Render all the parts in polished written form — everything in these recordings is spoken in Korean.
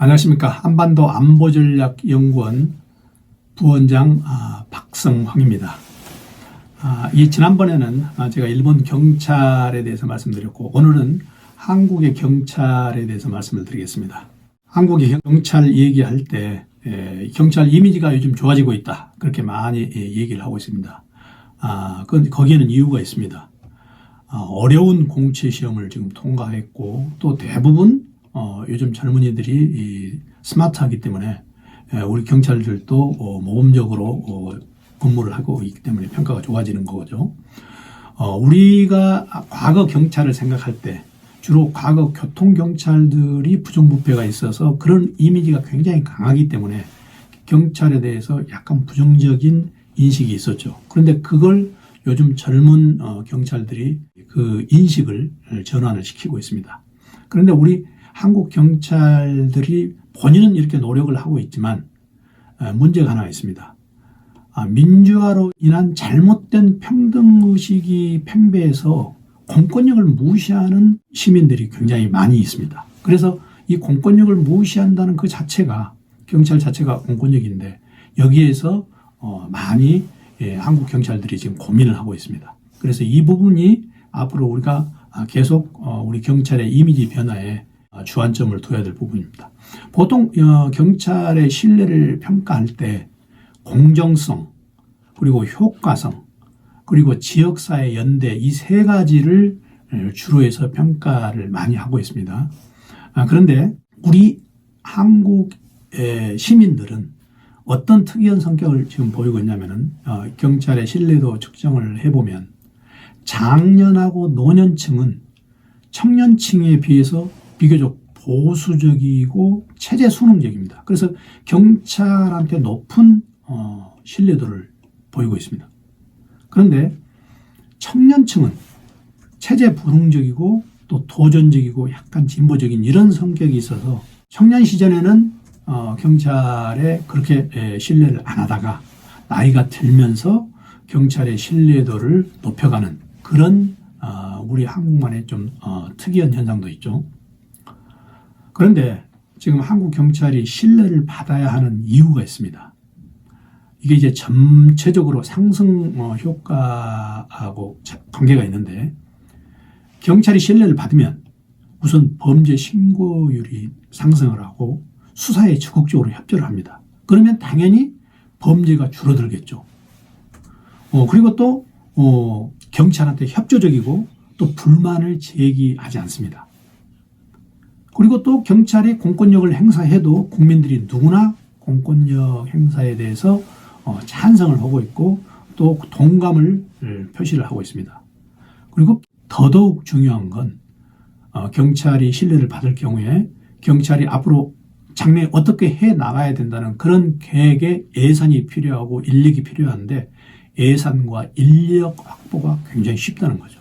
안녕하십니까. 한반도 안보전략연구원 부원장 박성황입니다. 이 지난번에는 제가 일본 경찰에 대해서 말씀드렸고, 오늘은 한국의 경찰에 대해서 말씀을 드리겠습니다. 한국의 경찰 얘기할 때 경찰 이미지가 요즘 좋아지고 있다, 그렇게 많이 얘기를 하고 있습니다. 거기에는 이유가 있습니다. 어려운 공채 시험을 지금 통과했고, 또 대부분 요즘 젊은이들이 스마트하기 때문에 우리 경찰들도 모범적으로 근무를 하고 있기 때문에 평가가 좋아지는 거죠. 우리가 과거 경찰을 생각할 때 주로 과거 교통경찰들이 부정부패가 있어서 그런 이미지가 굉장히 강하기 때문에 경찰에 대해서 약간 부정적인 인식이 있었죠. 그런데 그걸 요즘 젊은 경찰들이 그 인식을 전환을 시키고 있습니다. 그런데 우리 한국 경찰들이 본인은 이렇게 노력을 하고 있지만 문제가 하나 있습니다. 민주화로 인한 잘못된 평등의식이 팽배해서 공권력을 무시하는 시민들이 굉장히 많이 있습니다. 그래서 이 공권력을 무시한다는 그 자체가, 경찰 자체가 공권력인데, 여기에서 많이 한국 경찰들이 지금 고민을 하고 있습니다. 그래서 이 부분이 앞으로 우리가 계속 우리 경찰의 이미지 변화에 주안점을 둬야 될 부분입니다. 보통 경찰의 신뢰를 평가할 때 공정성, 그리고 효과성, 그리고 지역사회 연대, 이 세 가지를 주로 해서 평가를 많이 하고 있습니다. 그런데 우리 한국의 시민들은 어떤 특이한 성격을 지금 보이고 있냐면은, 경찰의 신뢰도 측정을 해보면 장년하고 노년층은 청년층에 비해서 비교적 보수적이고 체제 순응적입니다. 그래서 경찰한테 높은 신뢰도를 보이고 있습니다. 그런데 청년층은 체제 불응적이고 또 도전적이고 약간 진보적인 이런 성격이 있어서 청년 시절에는 경찰에 그렇게 신뢰를 안 하다가 나이가 들면서 경찰의 신뢰도를 높여가는 그런 우리 한국만의 좀 특이한 현상도 있죠. 그런데 지금 한국 경찰이 신뢰를 받아야 하는 이유가 있습니다. 이게 이제 전체적으로 상승 효과하고 관계가 있는데, 경찰이 신뢰를 받으면 우선 범죄 신고율이 상승을 하고 수사에 적극적으로 협조를 합니다. 그러면 당연히 범죄가 줄어들겠죠. 그리고 또 경찰한테 협조적이고 또 불만을 제기하지 않습니다. 그리고 또 경찰이 공권력을 행사해도 국민들이 누구나 공권력 행사에 대해서 찬성을 하고 있고 또 동감을 표시를 하고 있습니다. 그리고 더더욱 중요한 건 경찰이 신뢰를 받을 경우에 경찰이 앞으로 장래에 어떻게 해 나가야 된다는 그런 계획에 예산이 필요하고 인력이 필요한데, 예산과 인력 확보가 굉장히 쉽다는 거죠.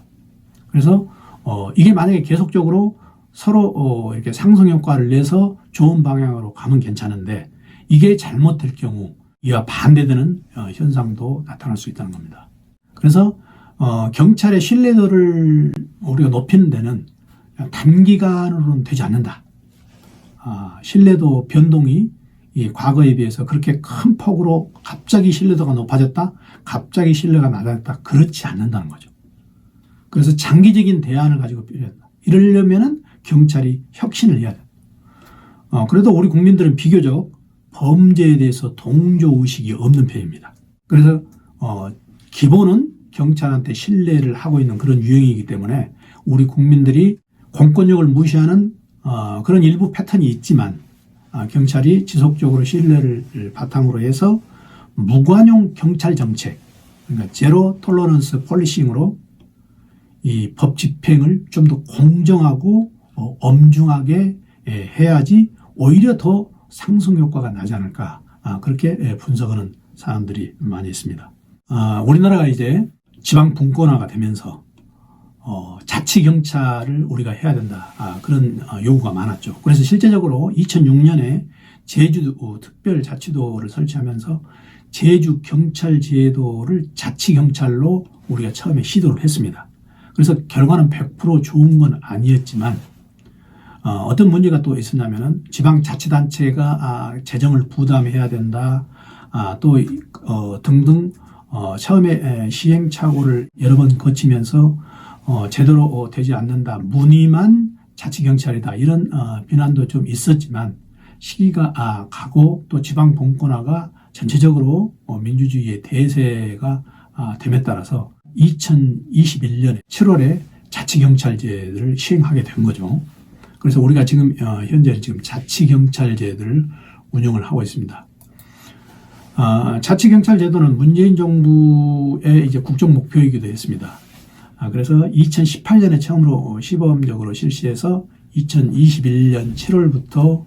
그래서 이게 만약에 계속적으로 서로 이렇게 상승 효과를 내서 좋은 방향으로 가면 괜찮은데, 이게 잘못될 경우 이와 반대되는 현상도 나타날 수 있다는 겁니다. 그래서 경찰의 신뢰도를 우리가 높이는 데는 단기간으로는 되지 않는다. 신뢰도 변동이 과거에 비해서 그렇게 큰 폭으로 갑자기 신뢰도가 높아졌다, 갑자기 신뢰가 낮아졌다, 그렇지 않는다는 거죠. 그래서 장기적인 대안을 가지고 필요하다. 이러려면은 경찰이 혁신을 해야 돼. 그래도 우리 국민들은 비교적 범죄에 대해서 동조의식이 없는 편입니다. 그래서 기본은 경찰한테 신뢰를 하고 있는 그런 유형이기 때문에 우리 국민들이 공권력을 무시하는 그런 일부 패턴이 있지만, 경찰이 지속적으로 신뢰를 바탕으로 해서 무관용 경찰 정책, 그러니까 제로 톨러런스 폴리싱으로 이 법 집행을 좀 더 공정하고 엄중하게 해야지 오히려 더 상승 효과가 나지 않을까, 그렇게 분석하는 사람들이 많이 있습니다. 우리나라가 이제 지방 분권화가 되면서 자치경찰을 우리가 해야 된다, 그런 요구가 많았죠. 그래서 실제적으로 2006년에 제주 특별자치도를 설치하면서 제주 경찰 제도를 자치경찰로 우리가 처음에 시도를 했습니다. 그래서 결과는 100% 좋은 건 아니었지만 어떤 문제가 또 있었냐면은 지방자치단체가 재정을 부담해야 된다. 또 등등 처음에 시행착오를 여러 번 거치면서 제대로 되지 않는다. 무늬만 자치경찰이다. 이런 비난도 좀 있었지만 시기가 가고 또 지방 분권화가 전체적으로 민주주의의 대세가 됨에 따라서 2021년 7월에 자치경찰제를 시행하게 된 거죠. 그래서 우리가 지금 현재 자치경찰제를 운영을 하고 있습니다. 자치경찰제도는 문재인 정부의 이제 국정 목표이기도 했습니다. 그래서 2018년에 처음으로 시범적으로 실시해서 2021년 7월부터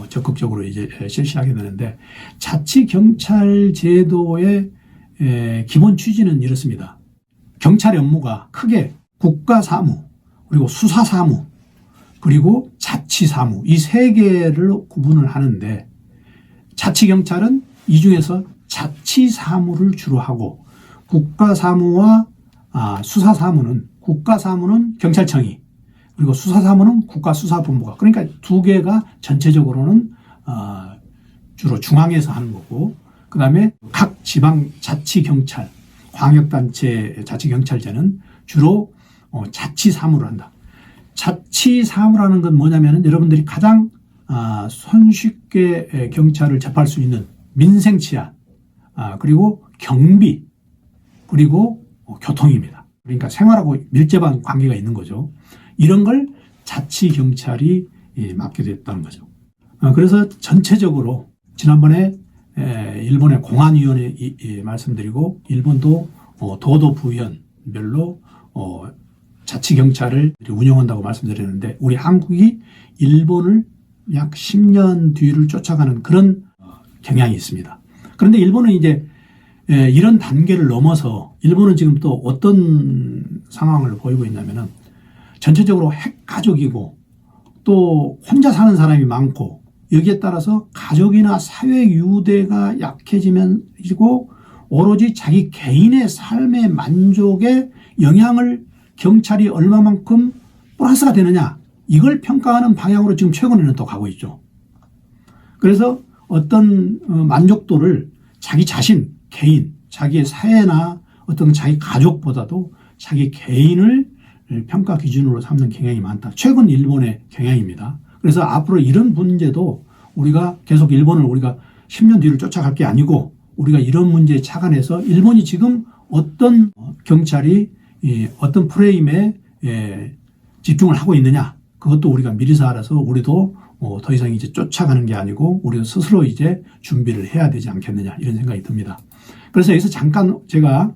적극적으로 이제 실시하게 되는데, 자치경찰제도의 기본 취지는 이렇습니다. 경찰의 업무가 크게 국가사무, 그리고 수사사무, 그리고 자치사무, 이 세 개를 구분을 하는데, 자치경찰은 이 중에서 자치사무를 주로 하고, 국가사무와 수사사무는, 국가사무는 경찰청이, 그리고 수사사무는 국가수사본부가, 그러니까 두 개가 전체적으로는 주로 중앙에서 하는 거고, 그 다음에 각 지방 자치경찰, 광역단체 자치경찰제는 주로 자치사무를 한다. 자치사무라는 건 뭐냐면은 여러분들이 가장 손쉽게 경찰을 접할 수 있는 민생치안, 그리고 경비, 그리고 교통입니다. 그러니까 생활하고 밀접한 관계가 있는 거죠. 이런 걸 자치경찰이 맡게 됐다는 거죠. 그래서 전체적으로 지난번에 일본의 공안위원회 말씀드리고, 일본도 도도 부현별로 자치경찰을 운영한다고 말씀드렸는데, 우리 한국이 일본을 약 10년 뒤를 쫓아가는 그런 경향이 있습니다. 그런데 일본은 이제 이런 단계를 넘어서, 일본은 지금 또 어떤 상황을 보이고 있냐면은 전체적으로 핵가족이고 또 혼자 사는 사람이 많고, 여기에 따라서 가족이나 사회 유대가 약해지면서 오로지 자기 개인의 삶의 만족에 영향을 경찰이 얼마만큼 플러스가 되느냐, 이걸 평가하는 방향으로 지금 최근에는 또 가고 있죠. 그래서 어떤 만족도를 자기 자신, 개인, 자기의 사회나 어떤 자기 가족보다도 자기 개인을 평가 기준으로 삼는 경향이 많다. 최근 일본의 경향입니다. 그래서 앞으로 이런 문제도 우리가 계속 일본을 우리가 10년 뒤를 쫓아갈 게 아니고, 우리가 이런 문제에 착안해서 일본이 지금 어떤 경찰이 어떤 프레임에 집중을 하고 있느냐, 그것도 우리가 미리서 알아서 우리도 더 이상 이제 쫓아가는 게 아니고 우리도 스스로 이제 준비를 해야 되지 않겠느냐, 이런 생각이 듭니다. 그래서 여기서 잠깐 제가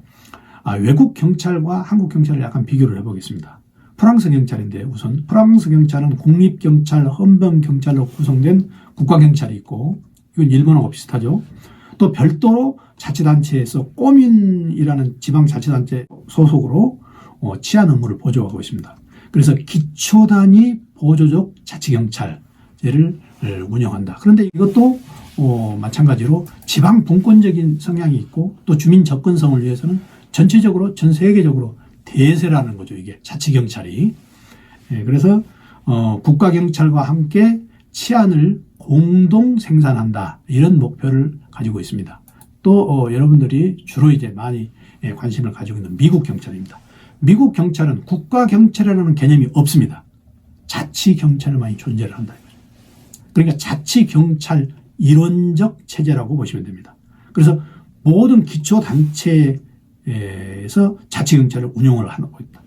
외국 경찰과 한국 경찰을 약간 비교를 해보겠습니다. 프랑스 경찰인데, 우선 프랑스 경찰은 국립경찰, 헌병경찰로 구성된 국가경찰이 있고, 이건 일본하고 비슷하죠. 또 별도로 자치단체에서 꼬민이라는 지방자치단체 소속으로 치안 업무를 보조하고 있습니다. 그래서 기초단위 보조적 자치경찰제를 운영한다. 그런데 이것도 마찬가지로 지방 분권적인 성향이 있고, 또 주민 접근성을 위해서는 전체적으로 전 세계적으로 대세라는 거죠, 이게 자치경찰이. 그래서 국가경찰과 함께 치안을 공동 생산한다, 이런 목표를 가지고 있습니다. 또 여러분들이 주로 이제 많이 관심을 가지고 있는 미국 경찰입니다. 미국 경찰은 국가경찰이라는 개념이 없습니다. 자치경찰만이 존재를 한다, 이거죠. 그러니까 자치경찰 이론적 체제라고 보시면 됩니다. 그래서 모든 기초단체에서 자치경찰을 운영을 하고 있다.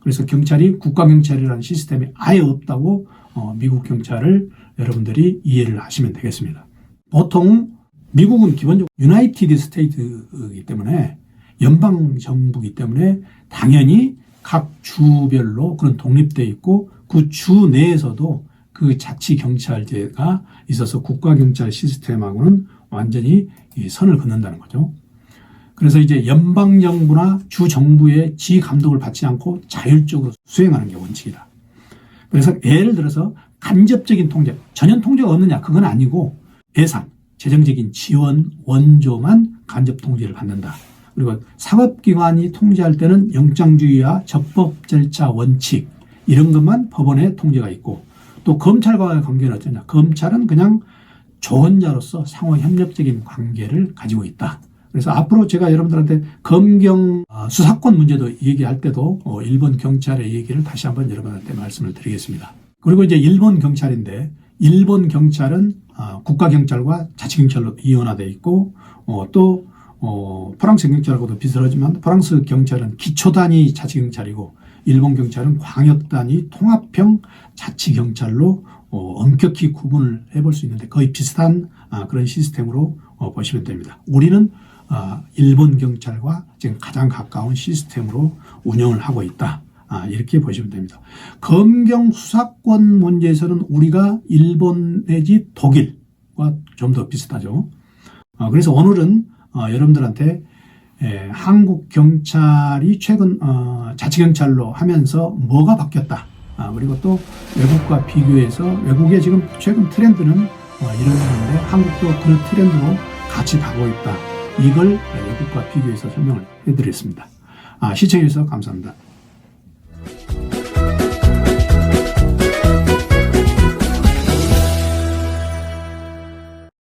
그래서 경찰이 국가경찰이라는 시스템이 아예 없다고 미국 경찰을 여러분들이 이해를 하시면 되겠습니다. 보통 미국은 기본적으로 유나이티드 스테이트이기 때문에, 연방정부이기 때문에 당연히 각 주별로 그런 독립되어 있고, 그 주 내에서도 그 자치경찰제가 있어서 국가경찰 시스템하고는 완전히 선을 긋는다는 거죠. 그래서 이제 연방정부나 주정부의 지감독을 받지 않고 자율적으로 수행하는 게 원칙이다. 그래서 예를 들어서 간접적인 통제, 전혀 통제가 없느냐, 그건 아니고 예산, 재정적인 지원, 원조만 간접 통제를 받는다. 그리고 사법기관이 통제할 때는 영장주의와 적법 절차 원칙, 이런 것만 법원에 통제가 있고, 또 검찰과의 관계는 어떠냐? 검찰은 그냥 조언자로서 상호 협력적인 관계를 가지고 있다. 그래서 앞으로 제가 여러분들한테 검경 수사권 문제도 얘기할 때도 일본 경찰의 얘기를 다시 한번 여러분한테 말씀을 드리겠습니다. 그리고 이제 일본 경찰인데, 일본 경찰은 국가경찰과 자치경찰로 이원화되어 있고, 또 프랑스 경찰하고도 비슷하지만 프랑스 경찰은 기초단위 자치경찰이고 일본 경찰은 광역단위 통합형 자치경찰로 엄격히 구분을 해볼 수 있는데 거의 비슷한 그런 시스템으로 보시면 됩니다. 우리는 일본 경찰과 지금 가장 가까운 시스템으로 운영을 하고 있다. 이렇게 보시면 됩니다. 검경 수사권 문제에서는 우리가 일본 내지 독일과 좀 더 비슷하죠. 그래서 오늘은 여러분들한테 한국 경찰이 최근 자치경찰로 하면서 뭐가 바뀌었다. 그리고 또 외국과 비교해서 외국의 지금 최근 트렌드는 이러는데 한국도 그 트렌드로 같이 가고 있다. 이걸 외국과 비교해서 설명을 해드렸습니다. 시청해주셔서 감사합니다.